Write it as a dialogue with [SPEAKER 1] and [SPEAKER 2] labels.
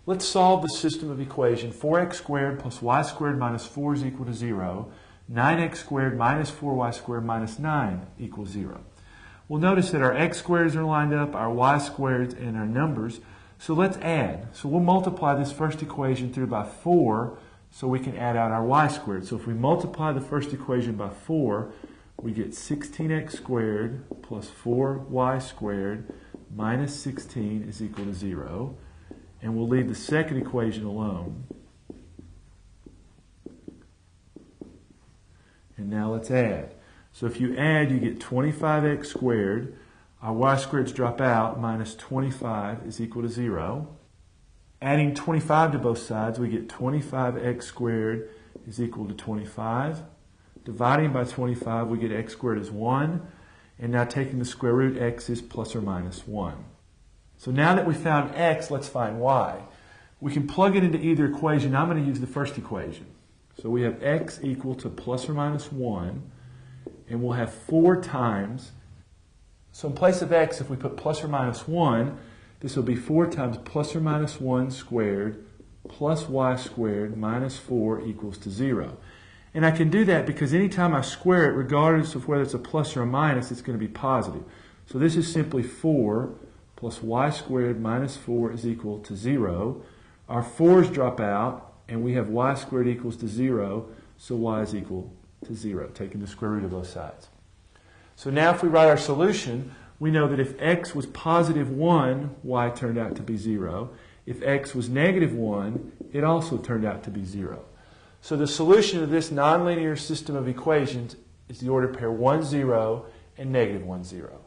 [SPEAKER 1] Let's solve the system of equation 4x squared plus y squared minus 4 is equal to 0. 9x squared minus 4y squared minus 9 equals 0. We'll notice that our x squareds are lined up, our y squareds, and our numbers. So let's add. So we'll multiply this first equation through by 4 so we can add out our y squared. So if we multiply the first equation by 4, we get 16x squared plus 4y squared minus 16 is equal to 0. And we'll leave the second equation alone. And now let's add. So if you add, you get 25x squared. Our y squareds drop out. Minus 25 is equal to 0. Adding 25 to both sides, we get 25x squared is equal to 25. Dividing by 25, we get x squared is 1. And now taking the square root, x is plus or minus 1. So now that we found x, let's find y. We can plug it into either equation. I'm going to use the first equation. So we have x equal to plus or minus 1, and we'll have 4 times. So in place of x, if we put plus or minus 1, this will be 4 times plus or minus 1 squared plus y squared minus 4 equals to 0. And I can do that because anytime I square it, regardless of whether it's a plus or a minus, it's going to be positive. So this is simply 4 plus y squared minus 4 is equal to 0. Our 4's drop out, and we have y squared equals to 0, so y is equal to 0, taking the square root of both sides. So now if we write our solution, we know that if x was positive 1, y turned out to be 0. If x was negative 1, it also turned out to be 0. So the solution of this nonlinear system of equations is the order pair 1, 0 and negative 1, 0.